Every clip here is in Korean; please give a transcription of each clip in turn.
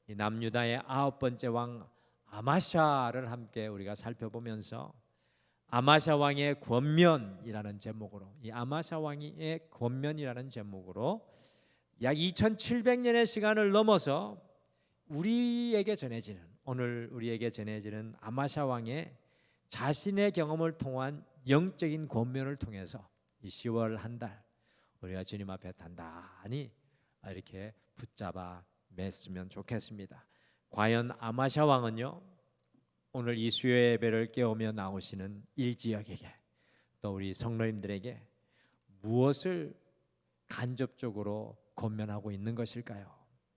이 남유다의 9번째 왕 아마샤를 함께 우리가 살펴보면서 아마샤 왕의 권면이라는 제목으로, 이 아마샤 왕의 권면이라는 제목으로 약 2700년의 시간을 넘어서 우리에게 전해지는, 오늘 우리에게 전해지는 아마샤 왕의 자신의 경험을 통한 영적인 권면을 통해서 이 10월 한 달 우리가 주님 앞에 단단히 이렇게 붙잡아 맸으면 좋겠습니다. 과연 아마샤 왕은요, 오늘 이 수요 예배를 깨우며 나오시는 일지역에게, 또 우리 성도님들에게 무엇을 간접적으로 권면하고 있는 것일까요?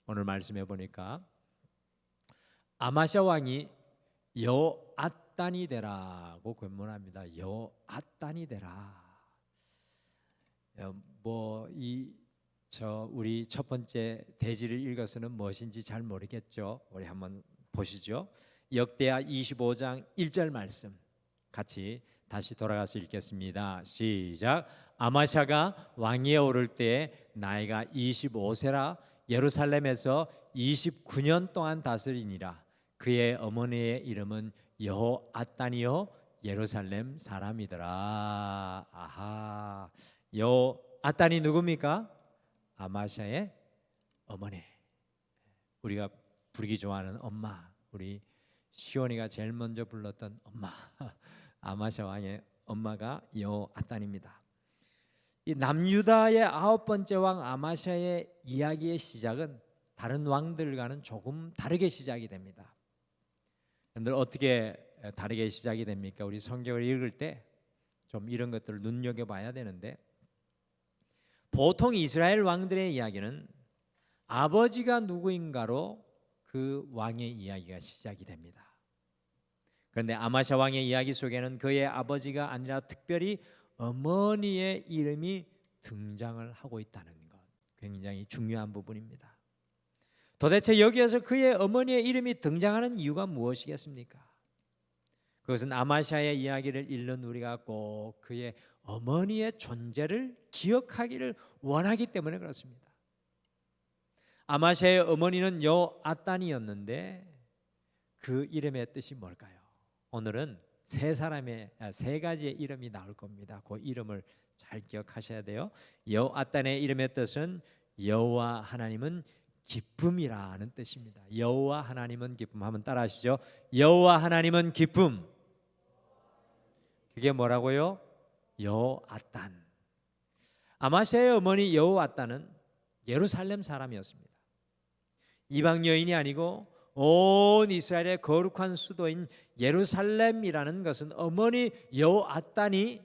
오늘 말씀해 보니까 아마샤 왕이 여앗단이 되라고 권면합니다. 여앗단이 되라. 우리 첫 번째 대지를 읽어서는 무엇인지 잘 모르겠죠. 우리 한번 보시죠. 역대하 25장 1절 말씀 같이 다시 돌아가서 읽겠습니다. 시작. 아마샤가 왕위에 오를 때 나이가 25세라 예루살렘에서 29년 동안 다스리니라. 그의 어머니의 이름은 여호앗단이요 예루살렘 사람이더라. 아하. 여호앗단이 누굽니까? 아마샤의 어머니. 우리가 부르기 좋아하는 엄마, 우리 시온이가 제일 먼저 불렀던 엄마, 아마샤 왕의 엄마가 여호앗단입니다. 이 남유다의 9번째 왕 아마샤의 이야기의 시작은 다른 왕들과는 조금 다르게 시작이 됩니다. 여러분들 어떻게 다르게 시작이 됩니까? 우리 성경을 읽을 때 좀 이런 것들을 눈여겨봐야 되는데, 보통 이스라엘 왕들의 이야기는 아버지가 누구인가로 그 왕의 이야기가 시작이 됩니다. 그런데 아마샤 왕의 이야기 속에는 그의 아버지가 아니라 특별히 어머니의 이름이 등장을 하고 있다는 것, 굉장히 중요한 부분입니다. 도대체 여기에서 그의 어머니의 이름이 등장하는 이유가 무엇이겠습니까? 그것은 아마샤의 이야기를 읽는 우리가 꼭 그의 어머니의 존재를 기억하기를 원하기 때문에 그렇습니다. 아마샤의 어머니는 여앗단이었는데 그 이름의 뜻이 뭘까요? 오늘은 세 가지의 이름이 나올 겁니다. 그 이름을 잘 기억하셔야 돼요. 여앗단의 이름의 뜻은 여호와 하나님은 기쁨이라는 뜻입니다. 여호와 하나님은 기쁨. 한번 따라하시죠. 여호와 하나님은 기쁨. 그게 뭐라고요? 여호앗단. 아마샤의 어머니 여호앗단은 예루살렘 사람이었습니다. 이방 여인이 아니고 온 이스라엘의 거룩한 수도인 예루살렘이라는 것은 어머니 여호앗단이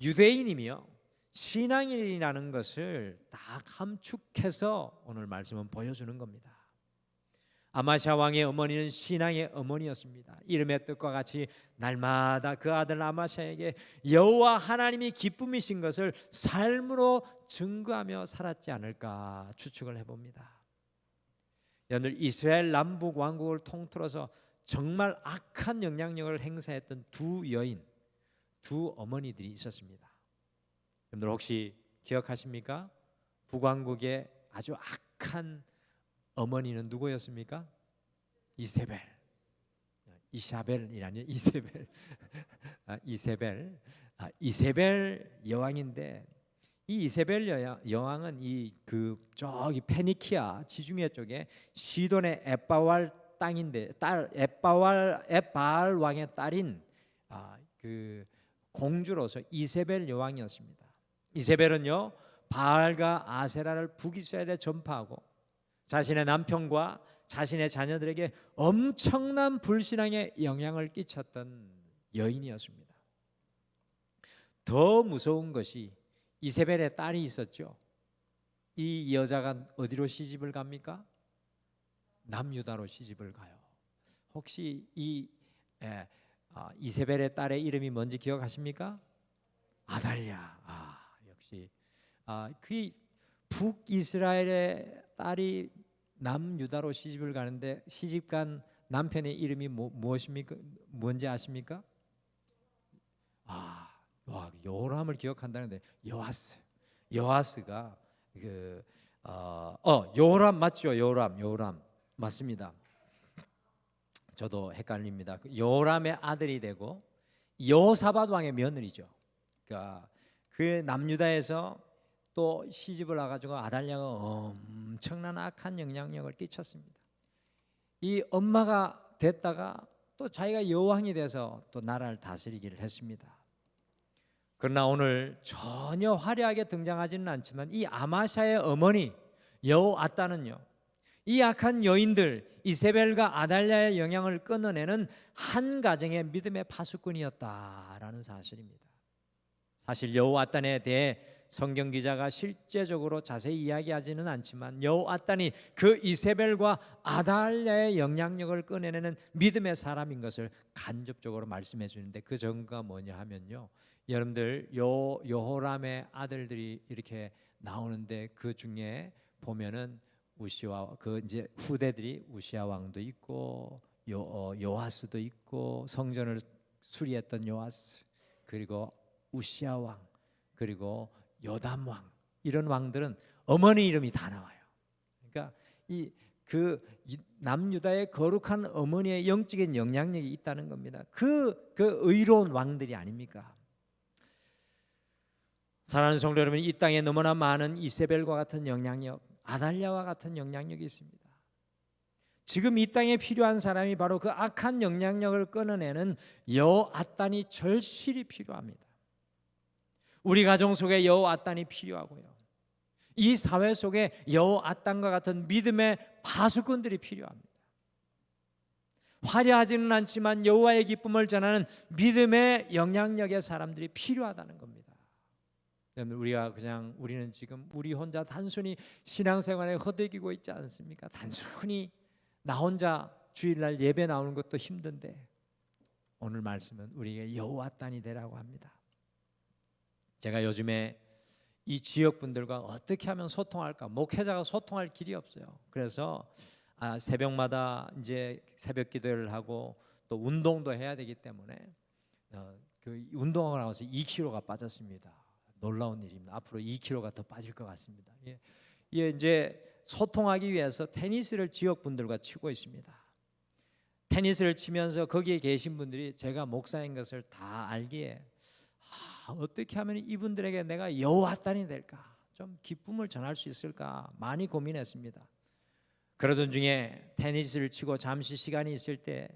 유대인이며 신앙인이라는 것을 딱 함축해서 오늘 말씀은 보여주는 겁니다. 아마샤 왕의 어머니는 신앙의 어머니였습니다. 이름의 뜻과 같이 날마다 그 아들 아마샤에게 여호와 하나님이 기쁨이신 것을 삶으로 증거하며 살았지 않을까 추측을 해봅니다. 여러분, 이스라엘 남북 왕국을 통틀어서 정말 악한 영향력을 행사했던 두 여인, 두 어머니들이 있었습니다. 여러분들 혹시 기억하십니까? 북왕국의 아주 악한 어머니는 누구였습니까? 이세벨. 이샤벨이 아니에요. 이세벨. 이세벨 여왕인데, 이 이세벨 여왕은 저기 페니키아 지중해 쪽에 시돈의 엣바왈 땅인데, 엣바알 왕의 딸인 그 공주로서 이세벨 여왕이었습니다. 이세벨은요, 바알과 아세라를 북이스라엘에 전파하고 자신의 남편과 자신의 자녀들에게 엄청난 불신앙의 영향을 끼쳤던 여인이었습니다. 더 무서운 것이 이세벨의 딸이 있었죠. 이 여자가 어디로 시집을 갑니까? 남유다로 시집을 가요. 혹시 이세벨의 딸의 이름이 뭔지 기억하십니까? 아달랴. 역시 그 북이스라엘의 딸이 남유다로 시집을 가는데 시집간 남편의 이름이 무엇입니까? 뭔지 아십니까? 요람을 기억한다는데 여하스가 요람 맞죠? 요람 맞습니다. 저도 헷갈립니다. 요람의 아들이 되고 여호사밧 왕의 며느리죠. 그러니까 그 남유다에서 또 시집을 와가지고 아달랴가 엄청난 악한 영향력을 끼쳤습니다. 이 엄마가 됐다가 또 자기가 여왕이 돼서 또 나라를 다스리기를 했습니다. 그러나 오늘 전혀 화려하게 등장하지는 않지만 이 아마샤의 어머니 여호아따는요, 이 악한 여인들 이세벨과 아달랴의 영향을 끊어내는 한 가정의 믿음의 파수꾼이었다라는 사실입니다. 사실 여호아따에 대해 성경 기자가 실제적으로 자세히 이야기하지는 않지만 여호아따니 그 이세벨과 아달랴의 영향력을 끊어내는 믿음의 사람인 것을 간접적으로 말씀해 주는데, 그 증거가 뭐냐 하면요, 여러분들 여호람의 아들들이 이렇게 나오는데 그 중에 보면은 우시아, 그 이제 후대들이 우시아 왕도 있고 요아스도 있고 성전을 수리했던 요아스, 그리고 우시아 왕, 그리고 요담 왕, 이런 왕들은 어머니 이름이 다 나와요. 그러니까 이 남유다의 거룩한 어머니의 영적인 영향력이 있다는 겁니다. 그 의로운 왕들이 아닙니까? 사랑하는 성도 여러분, 이 땅에 너무나 많은 이세벨과 같은 영향력, 아달랴와 같은 영향력이 있습니다. 지금 이 땅에 필요한 사람이 바로 그 악한 영향력을 끊어내는 여호아따니 절실히 필요합니다. 우리 가정 속에 여호아따니 필요하고요, 이 사회 속에 여호아따과 같은 믿음의 파수꾼들이 필요합니다. 화려하지는 않지만 여호와의 기쁨을 전하는 믿음의 영향력의 사람들이 필요하다는 겁니다. 우리는 지금 우리 혼자 단순히 신앙생활에 허덕이고 있지 않습니까? 단순히 나 혼자 주일날 예배 나오는 것도 힘든데, 오늘 말씀은 우리에게 여호아따니 되라고 합니다. 제가 요즘에 이 지역 분들과 어떻게 하면 소통할까? 목회자가 소통할 길이 없어요. 그래서 새벽마다 이제 새벽 기도를 하고 또 운동도 해야 되기 때문에 그 운동하고 나서 2kg가 빠졌습니다. 놀라운 일입니다. 앞으로 2kg가 더 빠질 것 같습니다. 예, 이제 소통하기 위해서 테니스를 지역 분들과 치고 있습니다. 테니스를 치면서 거기에 계신 분들이 제가 목사인 것을 다 알기에 어떻게 하면 이분들에게 내가 여호아따니 될까, 좀 기쁨을 전할 수 있을까 많이 고민했습니다. 그러던 중에 테니스를 치고 잠시 시간이 있을 때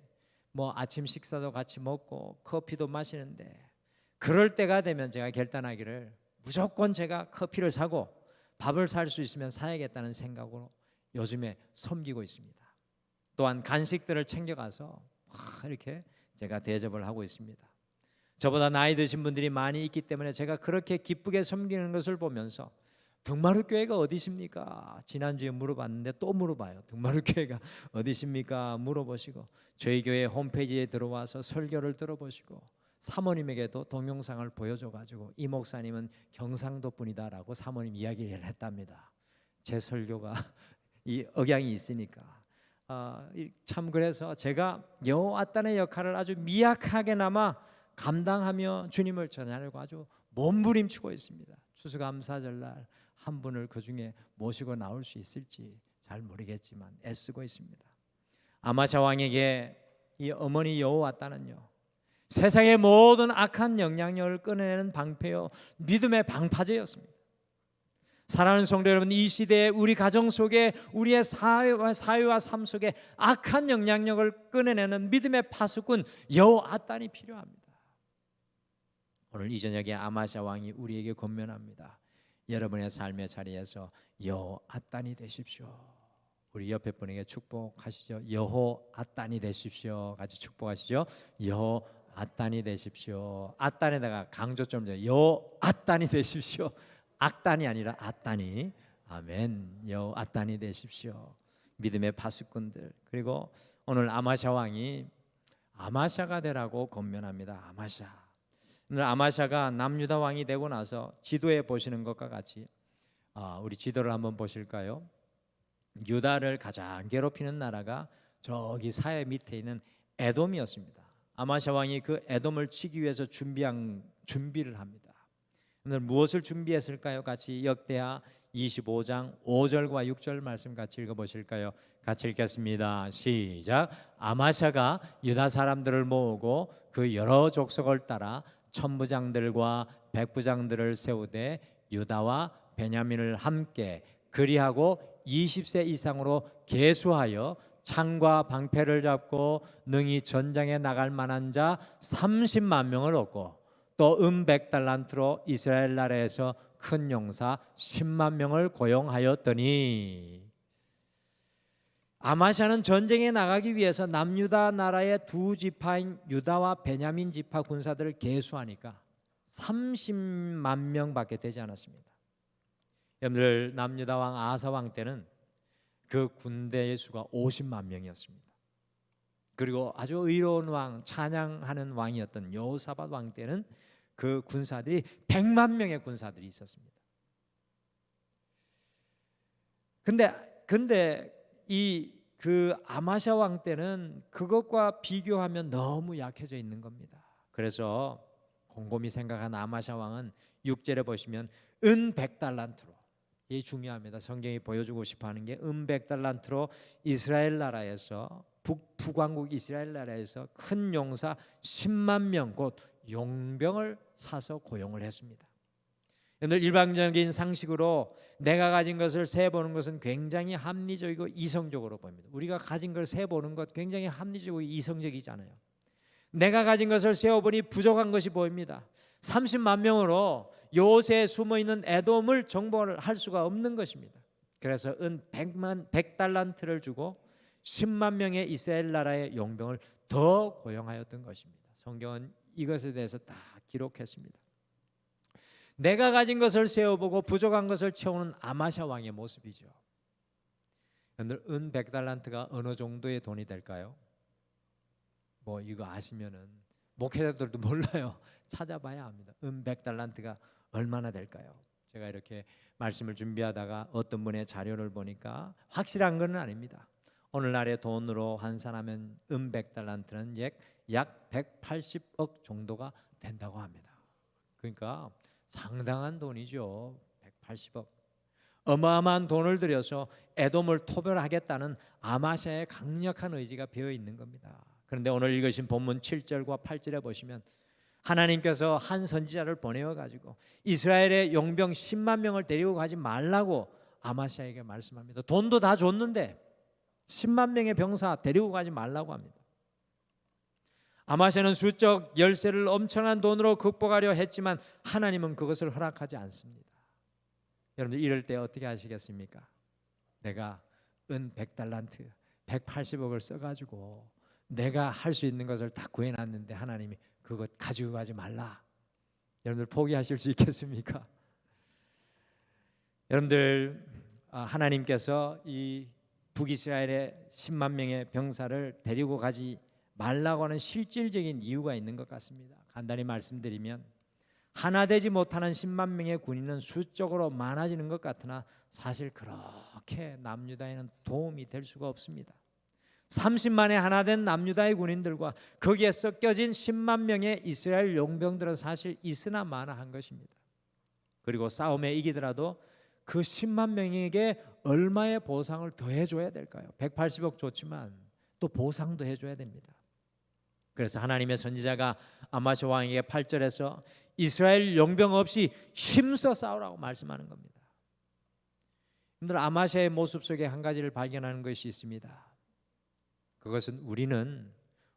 뭐 아침 식사도 같이 먹고 커피도 마시는데, 그럴 때가 되면 제가 결단하기를 무조건 제가 커피를 사고 밥을 살 수 있으면 사야겠다는 생각으로 요즘에 섬기고 있습니다. 또한 간식들을 챙겨가서 이렇게 제가 대접을 하고 있습니다. 저보다 나이 드신 분들이 많이 있기 때문에 제가 그렇게 기쁘게 섬기는 것을 보면서 등마루 교회가 어디십니까? 지난주에 물어봤는데 또 물어봐요. 등마루 교회가 어디십니까? 물어보시고 저희 교회 홈페이지에 들어와서 설교를 들어보시고 사모님에게도 동영상을 보여줘가지고 이 목사님은 경상도 분이다라고 사모님 이야기를 했답니다. 제 설교가 이 억양이 있으니까 참, 그래서 제가 여호아따의 역할을 아주 미약하게나마 감당하며 주님을 전하려고 아주 몸부림치고 있습니다. 추수감사절날 한 분을 그 중에 모시고 나올 수 있을지 잘 모르겠지만 애쓰고 있습니다. 아마샤 왕에게 이 어머니 여호아따는요, 세상의 모든 악한 영향력을 끊어내는 방패요, 믿음의 방파제였습니다. 사랑하는 성도 여러분, 이 시대에 우리 가정 속에 우리의 사회와 삶 속에 악한 영향력을 끊어내는 믿음의 파수꾼 여호아따니 필요합니다. 오늘 이 저녁에 아마샤 왕이 우리에게 권면합니다. 여러분의 삶의 자리에서 여호아따니 되십시오. 우리 옆에 분에게 축복하시죠. 여호아따니 되십시오. 같이 축복하시죠. 여호아따니 되십시오. 아따니다가 강조점 여호아따니 되십시오. 악단이 아니라 아따니. 아멘. 여호아따니 되십시오. 믿음의 파수꾼들. 그리고 오늘 아마샤 왕이 아마샤가 되라고 권면합니다. 아마샤. 오늘 아마샤가 남유다 왕이 되고 나서 지도에 보시는 것과 같이 우리 지도를 한번 보실까요? 유다를 가장 괴롭히는 나라가 저기 사해 밑에 있는 에돔이었습니다. 아마샤 왕이 그 에돔을 치기 위해서 준비를 합니다. 오늘 무엇을 준비했을까요? 같이 역대하 25장 5절과 6절 말씀 같이 읽어보실까요? 같이 읽겠습니다. 시작. 아마샤가 유다 사람들을 모으고 그 여러 족속을 따라 천부장들과 백부장들을 세우되 유다와 베냐민을 함께 그리하고 20세 이상으로 계수하여 창과 방패를 잡고 능히 전장에 나갈 만한 자 30만 명을 얻고 또 100달란트로 이스라엘 나라에서 큰 용사 10만 명을 고용하였더니 아마샤는 전쟁에 나가기 위해서 남유다 나라의 두 지파인 유다와 베냐민 지파 군사들을 계수하니까 30만 명밖에 되지 않았습니다. 여러분들, 남유다 왕 아사 왕 때는 그 군대의 수가 50만 명이었습니다. 그리고 아주 의로운 왕, 찬양하는 왕이었던 여호사밧 왕 때는 그 군사들이 100만 명의 군사들이 있었습니다. 근데 그 아마샤 왕 때는 그것과 비교하면 너무 약해져 있는 겁니다. 그래서 곰곰이 생각한 아마샤 왕은 6절에 보시면 은 100달란트로, 이 중요합니다. 성경이 보여주고 싶어하는 게 은 100달란트로 이스라엘 나라에서 북왕국 이스라엘 나라에서 큰 용사 10만 명, 곧 용병을 사서 고용을 했습니다. 여러분들, 일반적인 상식으로 내가 가진 것을 세보는 것은 굉장히 합리적이고 이성적으로 보입니다. 우리가 가진 걸 세보는 것 굉장히 합리적이고 이성적이잖아요. 내가 가진 것을 세어보니 부족한 것이 보입니다. 30만 명으로 요새에 숨어있는 에돔을 정복을 할 수가 없는 것입니다. 그래서 은 100달란트를 주고 10만 명의 이스라엘 나라의 용병을 더 고용하였던 것입니다. 성경은 이것에 대해서 다 기록했습니다. 내가 가진 것을 세어보고 부족한 것을 채우는 아마샤 왕의 모습이죠. 은 100달란트가 어느 정도의 돈이 될까요? 뭐 이거 아시면은, 목회자들도 몰라요. 찾아봐야 합니다. 은 100달란트가 얼마나 될까요? 제가 이렇게 말씀을 준비하다가 어떤 분의 자료를 보니까 확실한 건 아닙니다. 오늘날의 돈으로 환산하면 은 100달란트는 약 180억 정도가 된다고 합니다. 그러니까 상당한 돈이죠. 180억. 어마어마한 돈을 들여서 에돔을 토벌하겠다는 아마샤의 강력한 의지가 배어 있는 겁니다. 그런데 오늘 읽으신 본문 7절과 8절에 보시면 하나님께서 한 선지자를 보내어 가지고 이스라엘의 용병 10만 명을 데리고 가지 말라고 아마샤에게 말씀합니다. 돈도 다 줬는데 10만 명의 병사 데리고 가지 말라고 합니다. 아마샤는 수적 열세를 엄청난 돈으로 극복하려 했지만 하나님은 그것을 허락하지 않습니다. 여러분들, 이럴 때 어떻게 하시겠습니까? 내가 은 100달란트 180억을 써가지고 내가 할 수 있는 것을 다 구해놨는데 하나님이 그것 가지고 가지 말라. 여러분들 포기하실 수 있겠습니까? 여러분들, 하나님께서 이 북이스라엘의 10만 명의 병사를 데리고 가지 말라고 하는 실질적인 이유가 있는 것 같습니다. 간단히 말씀드리면 하나 되지 못하는 10만 명의 군인은 수적으로 많아지는 것 같으나 사실 그렇게 남유다에는 도움이 될 수가 없습니다. 30만에 하나 된 남유다의 군인들과 거기에 섞여진 10만 명의 이스라엘 용병들은 사실 있으나 마나한 것입니다. 그리고 싸움에 이기더라도 그 10만 명에게 얼마의 보상을 더 해줘야 될까요? 180억 좋지만 또 보상도 해줘야 됩니다. 그래서 하나님의 선지자가 아마샤 왕에게 8절에서 이스라엘 용병 없이 힘써 싸우라고 말씀하는 겁니다. 여러분들, 아마샤의 모습 속에 한 가지를 발견하는 것이 있습니다. 그것은 우리는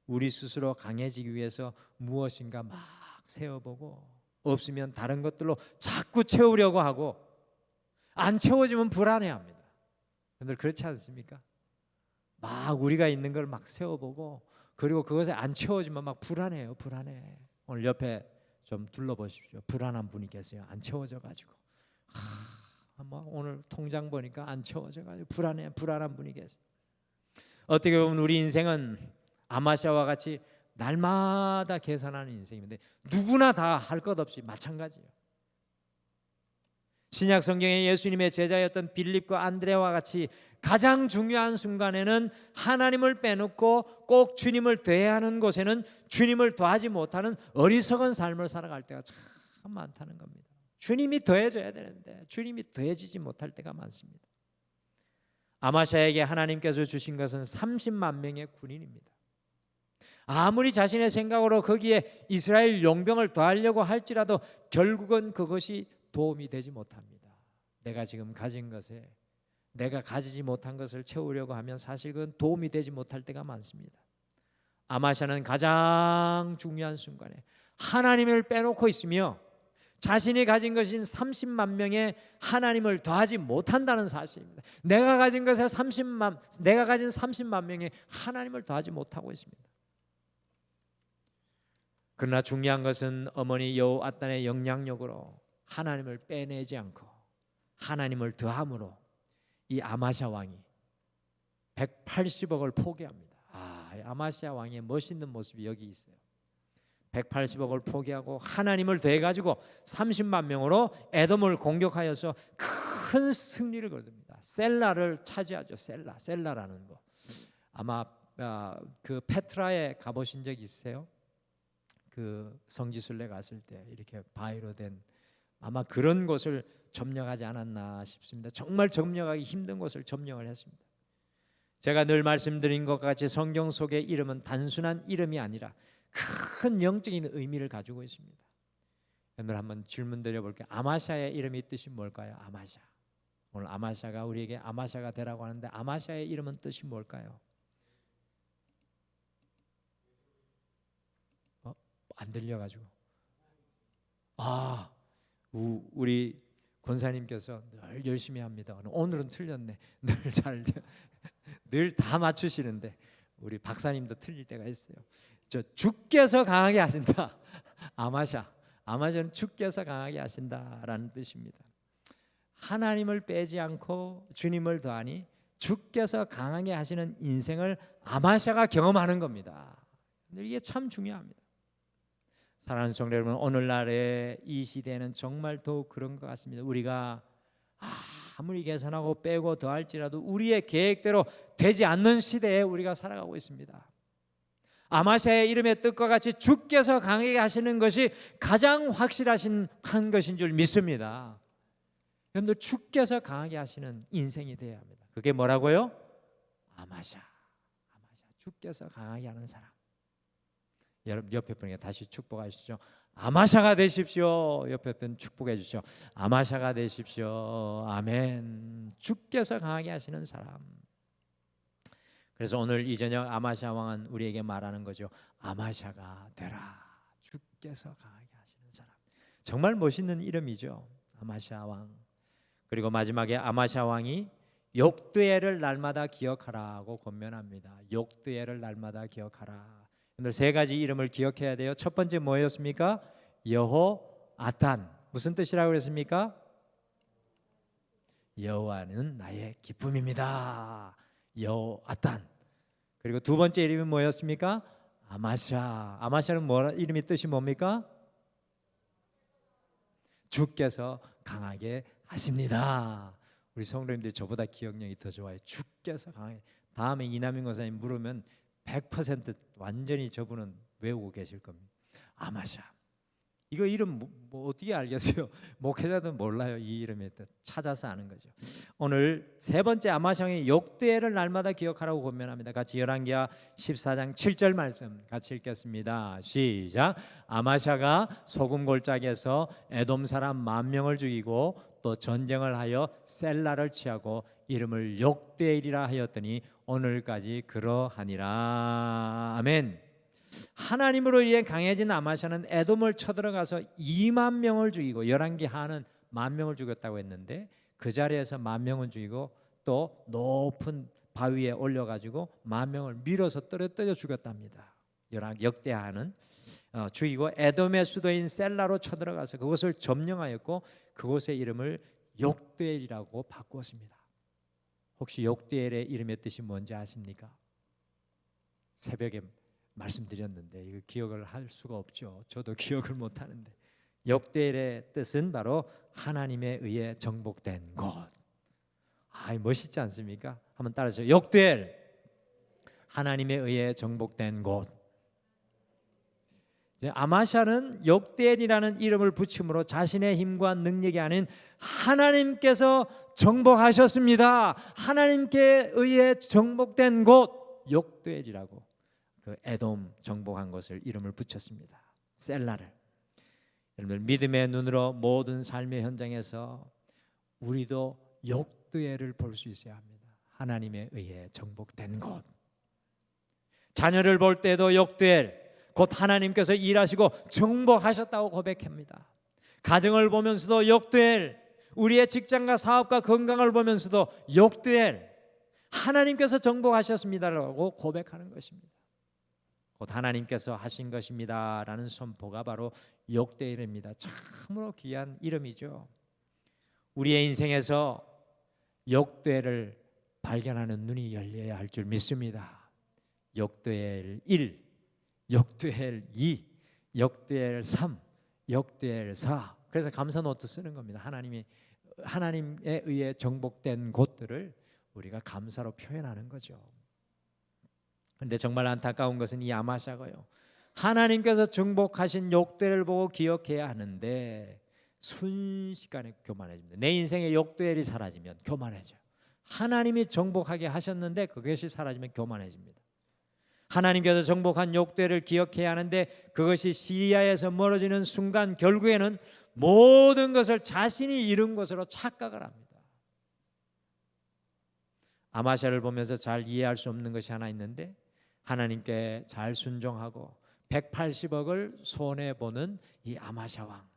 우리 스스로 강해지기 위해서 무엇인가 막 세워보고 없으면 다른 것들로 자꾸 채우려고 하고 안 채워지면 불안해합니다. 여러분들, 그렇지 않습니까? 막 우리가 있는 걸 막 세워보고 그리고 그것에 안 채워지면 막 불안해요. 불안해. 오늘 옆에 좀 둘러보십시오. 불안한 분이 계세요. 안 채워져가지고 막 오늘 통장 보니까 안 채워져가지고 불안한 분이 계세요. 어떻게 보면 우리 인생은 아마샤와 같이 날마다 계산하는 인생인데 누구나 다 할 것 없이 마찬가지예요. 신약 성경의 예수님의 제자였던 빌립과 안드레와 같이 가장 중요한 순간에는 하나님을 빼놓고 꼭 주님을 대하는 곳에는 주님을 더하지 못하는 어리석은 삶을 살아갈 때가 참 많다는 겁니다. 주님이 더해져야 되는데 주님이 더해지지 못할 때가 많습니다. 아마샤에게 하나님께서 주신 것은 30만 명의 군인입니다. 아무리 자신의 생각으로 거기에 이스라엘 용병을 더하려고 할지라도 결국은 그것이 도움이 되지 못합니다. 내가 지금 가진 것에 내가 가지지 못한 것을 채우려고 하면 사실 그건 도움이 되지 못할 때가 많습니다. 아마샤는 가장 중요한 순간에 하나님을 빼놓고 있으며 자신이 가진 것인 30만 명의 하나님을 더하지 못한다는 사실입니다. 내가 가진 30만 명의 하나님을 더하지 못하고 있습니다. 그러나 중요한 것은 어머니 여호아단의 영향력으로 하나님을 빼내지 않고 하나님을 더함으로 이 아마샤 왕이 180억을 포기합니다. 아마샤 왕의 멋있는 모습이 여기 있어요. 180억을 포기하고 하나님을 더해가지고 30만 명으로 에돔을 공격하여서 큰 승리를 거둡니다. 셀라를 차지하죠. 셀라라는 거. 아마 그 페트라에 가보신 적 있으세요? 그 성지순례 갔을 때 이렇게 바위로 된 아마 그런 곳을 점령하지 않았나 싶습니다. 정말 점령하기 힘든 곳을 점령을 했습니다. 제가 늘 말씀드린 것 같이 성경 속의 이름은 단순한 이름이 아니라 큰 영적인 의미를 가지고 있습니다. 오늘 한번 질문 드려볼게요. 아마샤의 이름의 뜻이 뭘까요? 아마샤. 오늘 아마샤가 우리에게 아마샤가 되라고 하는데 아마샤의 이름은 뜻이 뭘까요? 안 들려가지고 우리 권사님께서 늘 열심히 합니다. 오늘은 틀렸네. 늘 다 맞추시는데 우리 박사님도 틀릴 때가 있어요. 주께서 강하게 하신다. 아마샤는 주께서 강하게 하신다라는 뜻입니다. 하나님을 빼지 않고 주님을 더하니 주께서 강하게 하시는 인생을 아마샤가 경험하는 겁니다. 이게 참 중요합니다. 사랑하는 성도 여러분, 오늘날의 이 시대에는 정말 더욱 그런 것 같습니다. 우리가 아무리 계산하고 빼고 더할지라도 우리의 계획대로 되지 않는 시대에 우리가 살아가고 있습니다. 아마샤의 이름의 뜻과 같이 주께서 강하게 하시는 것이 가장 확실하신 한 것인 줄 믿습니다. 여러분들 주께서 강하게 하시는 인생이 되어야 합니다. 그게 뭐라고요? 아마샤. 주께서 강하게 하는 사람. 여러분 옆에 분에게 다시 축복하시죠. 아마샤가 되십시오. 옆에 분 축복해 주시죠. 아마샤가 되십시오. 아멘. 주께서 강하게 하시는 사람. 그래서 오늘 이 저녁 아마샤 왕은 우리에게 말하는 거죠. 아마샤가 되라. 주께서 강하게 하시는 사람. 정말 멋있는 이름이죠. 아마샤 왕. 그리고 마지막에 아마샤 왕이 욕드엘을 날마다 기억하라고 권면합니다. 욕드엘을 날마다 기억하라. 오늘 세 가지 이름을 기억해야 돼요. 첫 번째 뭐였습니까? 여호아단. 무슨 뜻이라고 그랬습니까? 여호와는 나의 기쁨입니다. 여호아단. 그리고 두 번째 이름이 뭐였습니까? 아마샤. 아마샤는 이름이 뜻이 뭡니까? 주께서 강하게 하십니다. 우리 성도님들이 저보다 기억력이 더 좋아요. 주께서 강하게. 다음에 이남인 권사님 물으면 100% 완전히 저분은 외우고 계실 겁니다. 아마샤. 이거 이름 뭐 어떻게 알겠어요? 목회자도 몰라요. 이 이름에 찾아서 아는 거죠. 오늘 세 번째 아마샤의 욕드엘을 날마다 기억하라고 권면합니다. 같이 열왕기하 14장 7절 말씀 같이 읽겠습니다. 시작. 아마샤가 소금 골짜기에서 에돔 사람 10,000명을 죽이고 또 전쟁을 하여 셀라를 취하고 이름을 욕드엘이라 하였더니 오늘까지 그러하니라. 아멘. 하나님으로 인해 강해진 아마샤는 에돔을 쳐들어가서 20,000명을 죽이고 열왕기하는 10,000명을 죽였다고 했는데 그 자리에서 10,000명을 죽이고 또 높은 바위에 올려가지고 10,000명을 밀어서 떨어뜨려 죽였답니다. 역대하는 죽이고 에돔의 수도인 셀라로 쳐들어가서 그것을 점령하였고 그곳의 이름을 욕드엘이라고 바꾸었습니다. 혹시 욕드엘의 이름의 뜻이 뭔지 아십니까? 새벽에 말씀드렸는데 이거 기억을 할 수가 없죠. 저도 기억을 못하는데 욕드엘의 뜻은 바로 하나님에 의해 정복된 곳. 멋있지 않습니까? 한번 따라하세요. 욕드엘, 하나님에 의해 정복된 곳. 이제 아마샤는 역대엘이라는 이름을 붙임으로 자신의 힘과 능력이 아닌 하나님께서 정복하셨습니다. 하나님께 의해 정복된 곳 역대엘이라고 그 에돔 정복한 것을 이름을 붙였습니다. 셀라를. 여러분 믿음의 눈으로 모든 삶의 현장에서 우리도 역대엘을 볼 수 있어야 합니다. 하나님에 의해 정복된 곳. 자녀를 볼 때도 역대엘 곧 하나님께서 일하시고 정복하셨다고 고백합니다. 가정을 보면서도 역대엘, 우리의 직장과 사업과 건강을 보면서도 역대엘, 하나님께서 정복하셨습니다라고 고백하는 것입니다. 곧 하나님께서 하신 것입니다라는 선포가 바로 역대엘입니다. 참으로 귀한 이름이죠. 우리의 인생에서 역대엘을 발견하는 눈이 열려야 할 줄 믿습니다. 역대엘 1, 역대엘 2, 역대엘 3, 역대엘 4. 그래서 감사 노트 쓰는 겁니다. 하나님에 의해 정복된 곳들을 우리가 감사로 표현하는 거죠. 그런데 정말 안타까운 것은 이 아마샤가요, 하나님께서 정복하신 역대를 보고 기억해야 하는데 순식간에 교만해집니다. 내 인생에 역대엘이 사라지면 교만해져요. 하나님이 정복하게 하셨는데 그것이 사라지면 교만해집니다. 하나님께서 정복한 역대를 기억해야 하는데 그것이 시리아에서 멀어지는 순간 결국에는 모든 것을 자신이 이룬 것으로 착각을 합니다. 아마샤를 보면서 잘 이해할 수 없는 것이 하나 있는데, 하나님께 잘 순종하고 180억을 손해보는 이 아마샤 왕,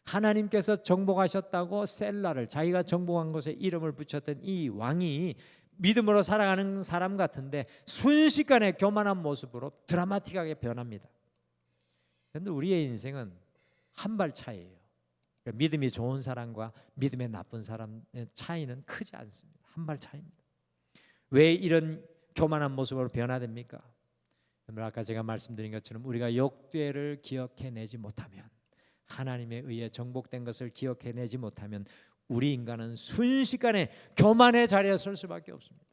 하나님께서 정복하셨다고 셀라를, 자기가 정복한 것에 이름을 붙였던 이 왕이 믿음으로 살아가는 사람 같은데 순식간에 교만한 모습으로 드라마틱하게 변합니다. 그런데 우리의 인생은 한 발 차이예요. 믿음이 좋은 사람과 믿음이 나쁜 사람의 차이는 크지 않습니다. 한 발 차이입니다. 왜 이런 교만한 모습으로 변화됩니까? 아까 제가 말씀드린 것처럼 우리가 역죄를 기억해내지 못하면, 하나님에 의해 정복된 것을 기억해내지 못하면 우리 인간은 순식간에 교만의 자리에 설 수밖에 없습니다.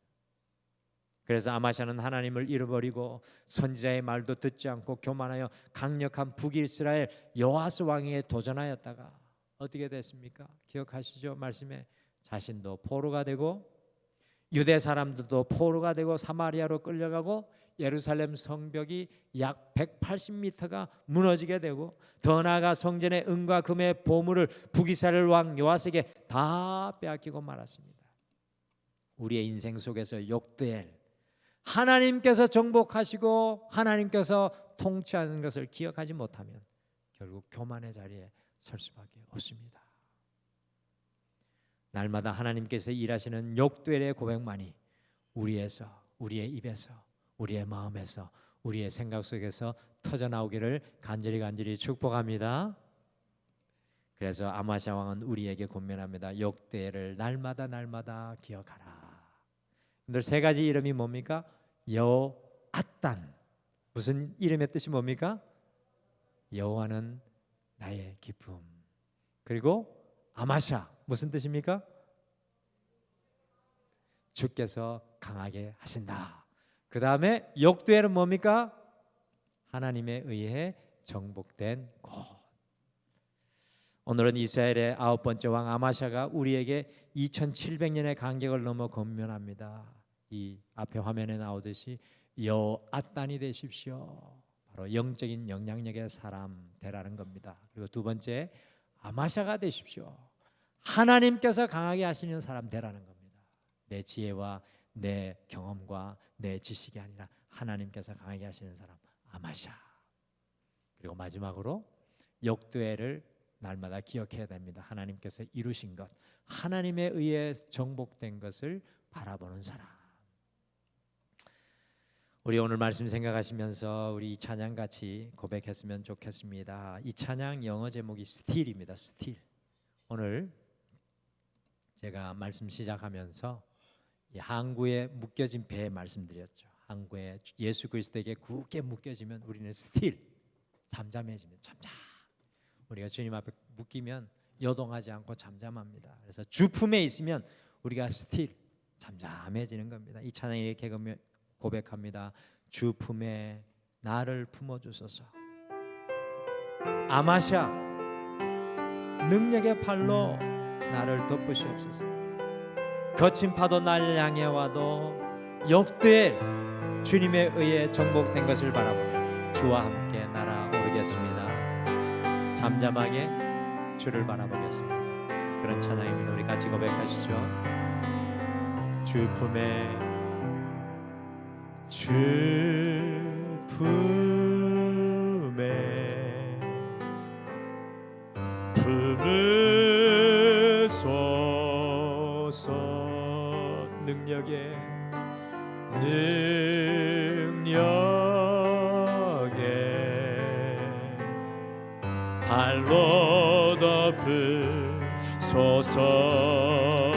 그래서 아마샤는 하나님을 잃어버리고 선지자의 말도 듣지 않고 교만하여 강력한 북이스라엘 여호아스 왕에게 도전하였다가 어떻게 됐습니까? 기억하시죠? 말씀에 자신도 포로가 되고 유대 사람들도 포로가 되고 사마리아로 끌려가고 예루살렘 성벽이 약 180m가 무너지게 되고 더 나아가 성전의 은과 금의 보물을 북이스라엘 왕 요아스에게 다 빼앗기고 말았습니다. 우리의 인생 속에서 역대엘, 하나님께서 정복하시고 하나님께서 통치하는 것을 기억하지 못하면 결국 교만의 자리에 설 수밖에 없습니다. 날마다 하나님께서 일하시는 역대엘의 고백만이 우리의 입에서, 우리의 마음에서, 우리의 생각 속에서 터져나오기를 간절히 축복합니다. 그래서 아마샤 왕은 우리에게 권면합니다. 역대엘을 날마다 기억하라. 여러분들 세 가지 이름이 뭡니까? 여호앗단, 무슨 이름의 뜻이 뭡니까? 여호와는 나의 기쁨. 그리고 아마샤, 무슨 뜻입니까? 주께서 강하게 하신다. 그 다음에 역대엘은 뭡니까? 하나님에 의해 정복된 곳. 오늘은 이스라엘의 9번째 왕 아마샤가 우리에게 2700년의 간격을 넘어 권면합니다. 이 앞에 화면에 나오듯이 여호앗단이 되십시오. 바로 영적인 영향력의 사람 되라는 겁니다. 그리고 두 번째, 아마샤가 되십시오. 하나님께서 강하게 하시는 사람 되라는 겁니다. 내 지혜와 내 경험과 내 지식이 아니라 하나님께서 강하게 하시는 사람, 아마샤. 그리고 마지막으로 역대엘을 날마다 기억해야 됩니다. 하나님께서 이루신 것, 하나님에 의해 정복된 것을 바라보는 사람. 우리 오늘 말씀 생각하시면서 우리 이 찬양 같이 고백했으면 좋겠습니다. 이 찬양 영어 제목이 Still입니다. Still. 오늘 제가 말씀 시작하면서 이 항구에 묶여진 배 말씀드렸죠. 항구에 예수 그리스도에게 굳게 묶여지면 우리는 Still, 잠잠해집니다. 잠잠. 우리가 주님 앞에 묶이면 여동하지 않고 잠잠합니다. 그래서 주 품에 있으면 우리가 Still, 잠잠해지는 겁니다. 이 찬양이 이렇게 고백합니다. 주 품에 나를 품어주소서. 아마샤 능력의 팔로 나를 덮으시옵소서. 거친 파도 날 향해 와도 역될 주님의 의에 정복된 것을 바라보며 주와 함께 날아오르겠습니다. 잠잠하게 주를 바라보겠습니다. 그런 찬양입니다. 우리 같이 고백하시죠. 주 품에 품으소서. 능력에 발로 덮으소서.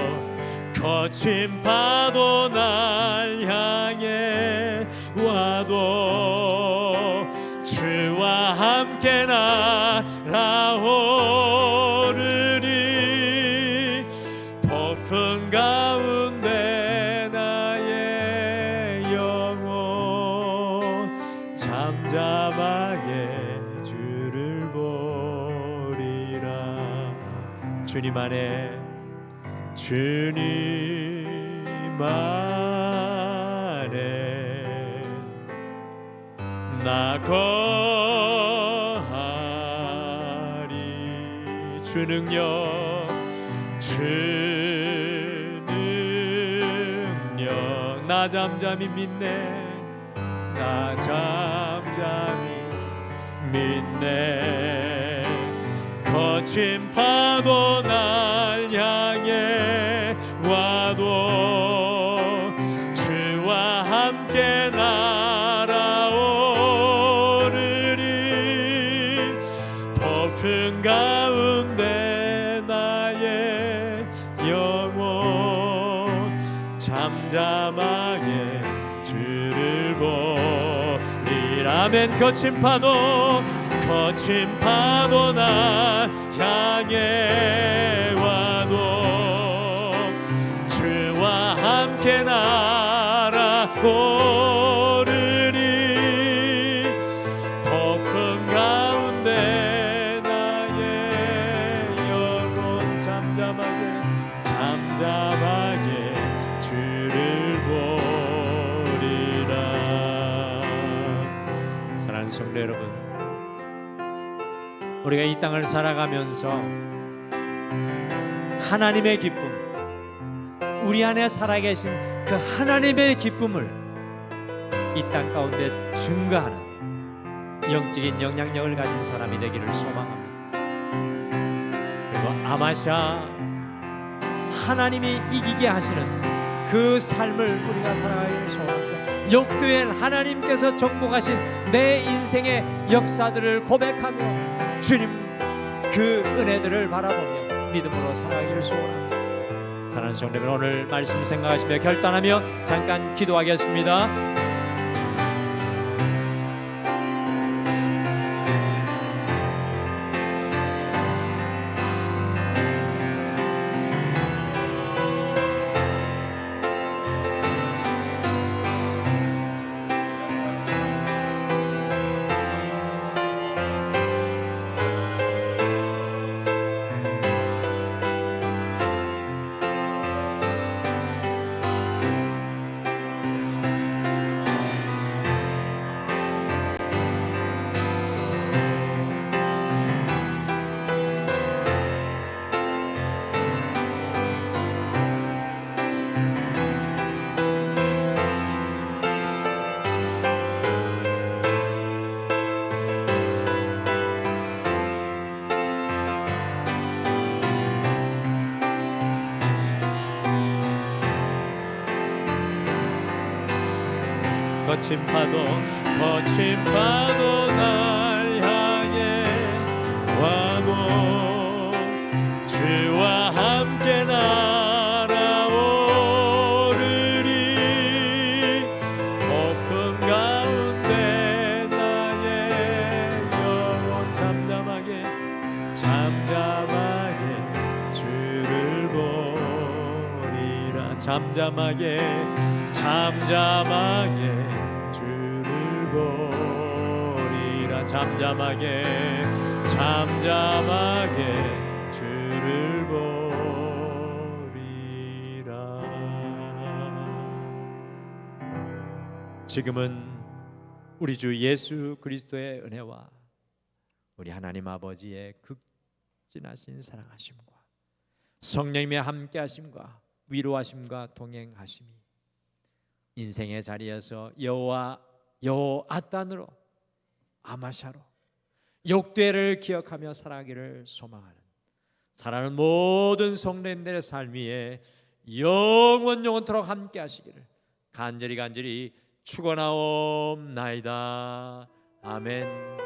거친 파도 날 향해 와도 주와 함께 날아오르리. 폭풍 가운데 나의 영혼 잠잠하게 주를 보리라. 주님 안에 나 거하리. 주 능력 나 잠잠히 믿네. 나 잠잠히 믿네. 거친 파도 날 향해 와도 주와 함께 날아오르리. 폭풍 가운데 나의 영혼 잠잠하게 주를 보리라. 아멘. 거친 파도 날 향해 와도 주와 함께 날아오르리. 폭풍 가운데 나의 영혼 잠잠하게 주를 보리라. 사랑하는 성도 여러분, 우리가 이 땅을 살아가면서 하나님의 기쁨, 우리 안에 살아계신 그 하나님의 기쁨을 이 땅 가운데 증거하는 영적인 영향력을 가진 사람이 되기를 소망합니다. 그리고 아마샤 하나님이 이기게 하시는 그 삶을 우리가 살아가기를 소망합니다. 역도엔 하나님께서 정복하신 내 인생의 역사들을 고백하며 주님 그 은혜들을 바라보며 믿음으로 살아가기를 소원합니다. 사랑하는 성도 여러분, 오늘 말씀 생각하시며 결단하며 잠깐 기도하겠습니다. 거친 파도 날 향해 와도 주와 함께 날아오르리. 폭풍 가운데 나의 영혼 잠잠하게 주를 보리라. 잠잠하게 주를 보리라. 잠잠하게 잠잠하게 주를 보리라. 지금은 우리 주 예수 그리스도의 은혜와 우리 하나님 아버지의 극진하신 사랑하심과 성령님의 함께하심과 위로하심과 동행하심이 인생의 자리에서 여호아단으로 아마샤로 역대를 기억하며 살아가기를 소망하는 사랑하는 모든 성도님들의 삶 위에 영원토록 함께하시기를 간절히 축원하옵나이다. 아멘.